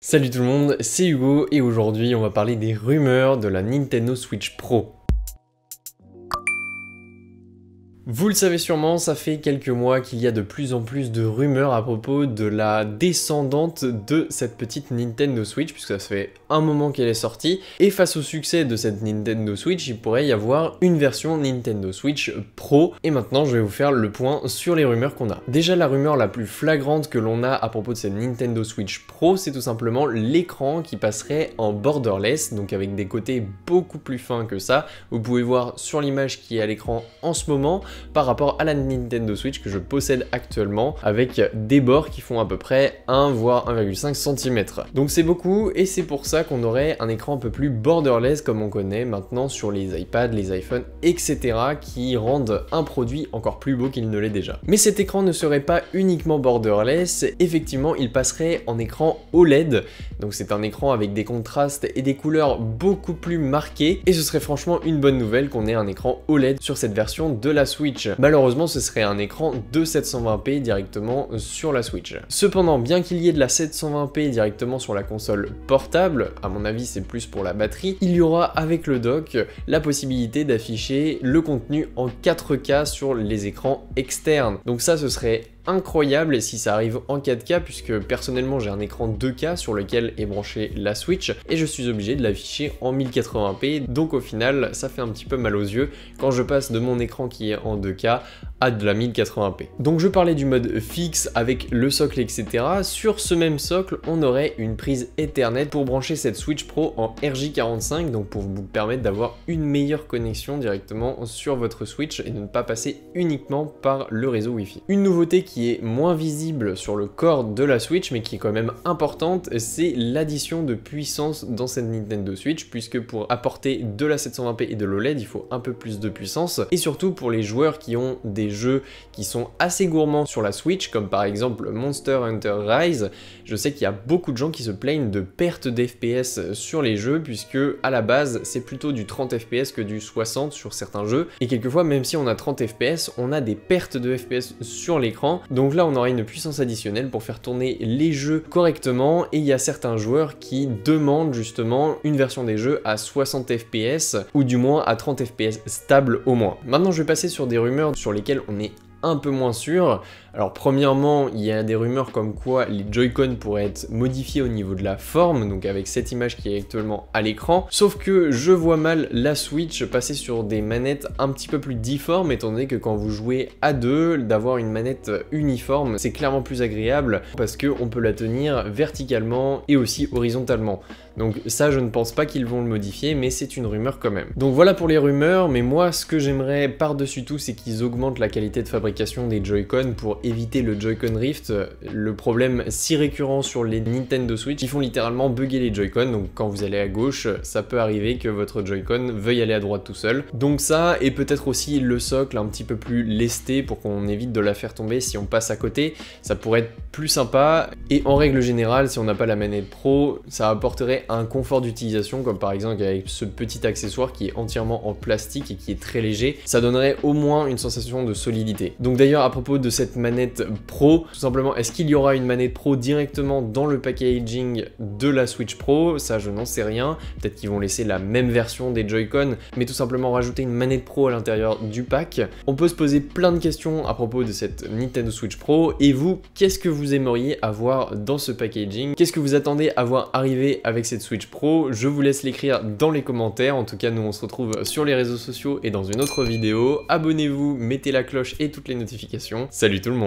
Salut tout le monde, c'est Hugo et aujourd'hui on va parler des rumeurs de la Nintendo Switch Pro. Vous le savez sûrement, ça fait quelques mois qu'il y a de plus en plus de rumeurs à propos de la descendante de cette petite Nintendo Switch, puisque ça fait un moment qu'elle est sortie, et face au succès de cette Nintendo Switch, il pourrait y avoir une version Nintendo Switch Pro, et maintenant je vais vous faire le point sur les rumeurs qu'on a. Déjà la rumeur la plus flagrante que l'on a à propos de cette Nintendo Switch Pro, c'est tout simplement l'écran qui passerait en borderless, donc avec des côtés beaucoup plus fins que ça. Vous pouvez voir sur l'image qui est à l'écran en ce moment, par rapport à la Nintendo Switch que je possède actuellement, avec des bords qui font à peu près 1 voire 1,5 cm. Donc c'est beaucoup et c'est pour ça qu'on aurait un écran un peu plus borderless comme on connaît maintenant sur les iPads, les iPhones, etc. qui rendent un produit encore plus beau qu'il ne l'est déjà. Mais cet écran ne serait pas uniquement borderless, effectivement il passerait en écran OLED, donc c'est un écran avec des contrastes et des couleurs beaucoup plus marquées et ce serait franchement une bonne nouvelle qu'on ait un écran OLED sur cette version de la Switch. Malheureusement, ce serait un écran de 720p directement sur la Switch. Cependant, bien qu'il y ait de la 720p directement sur la console portable, à mon avis c'est plus pour la batterie, il y aura avec le dock la possibilité d'afficher le contenu en 4K sur les écrans externes. Donc ça, ce serait incroyable si ça arrive en 4K, puisque personnellement j'ai un écran 2K sur lequel est branchée la Switch et je suis obligé de l'afficher en 1080p, donc au final ça fait un petit peu mal aux yeux quand je passe de mon écran qui est en 2K à de la 1080p. Donc je parlais du mode fixe avec le socle etc. Sur ce même socle on aurait une prise Ethernet pour brancher cette Switch Pro en RJ45, donc pour vous permettre d'avoir une meilleure connexion directement sur votre Switch et de ne pas passer uniquement par le réseau Wi-Fi. Une nouveauté qui est moins visible sur le corps de la Switch mais qui est quand même importante, c'est l'addition de puissance dans cette Nintendo Switch, puisque pour apporter de la 720p et de l'OLED il faut un peu plus de puissance, et surtout pour les joueurs qui ont des jeux qui sont assez gourmands sur la Switch comme par exemple Monster Hunter Rise, je sais qu'il y a beaucoup de gens qui se plaignent de perte d'FPS sur les jeux, puisque à la base c'est plutôt du 30 FPS que du 60 sur certains jeux, et quelquefois même si on a 30 FPS on a des pertes de FPS sur l'écran. Donc là on aura une puissance additionnelle pour faire tourner les jeux correctement, et il y a certains joueurs qui demandent justement une version des jeux à 60 FPS ou du moins à 30 FPS stable au moins. Maintenant je vais passer sur des rumeurs sur lesquelles on est un peu moins sûr. Alors premièrement, il y a des rumeurs comme quoi les Joy-Con pourraient être modifiés au niveau de la forme, donc avec cette image qui est actuellement à l'écran, sauf que je vois mal la Switch passer sur des manettes un petit peu plus difformes, étant donné que quand vous jouez à deux, d'avoir une manette uniforme, c'est clairement plus agréable, parce qu'on peut la tenir verticalement et aussi horizontalement. Donc ça, je ne pense pas qu'ils vont le modifier, mais c'est une rumeur quand même. Donc voilà pour les rumeurs, mais moi, ce que j'aimerais par-dessus tout, c'est qu'ils augmentent la qualité de fabrication des Joy-Con pour éviter le Joy-Con Rift, le problème si récurrent sur les Nintendo Switch. Ils font littéralement bugger les Joy-Con, donc quand vous allez à gauche, ça peut arriver que votre Joy-Con veuille aller à droite tout seul. Donc ça, et peut-être aussi le socle un petit peu plus lesté pour qu'on évite de la faire tomber si on passe à côté, ça pourrait être plus sympa. Et en règle générale, si on n'a pas la manette Pro, ça apporterait un confort d'utilisation, comme par exemple avec ce petit accessoire qui est entièrement en plastique et qui est très léger, ça donnerait au moins une sensation de solidité. Donc d'ailleurs à propos de cette manette Pro, tout simplement, est-ce qu'il y aura une manette Pro directement dans le packaging de la Switch Pro? Ça je n'en sais rien, peut-être qu'ils vont laisser la même version des Joy-Con, mais tout simplement rajouter une manette Pro à l'intérieur du pack. On peut se poser plein de questions à propos de cette Nintendo Switch Pro, et vous, qu'est-ce que vous aimeriez avoir dans ce packaging? Qu'est-ce que vous attendez à voir arriver avec cette Switch Pro? Je vous laisse l'écrire dans les commentaires. En tout cas, nous on se retrouve sur les réseaux sociaux et dans une autre vidéo. Abonnez-vous, mettez la cloche et toutes les notifications. Salut tout le monde!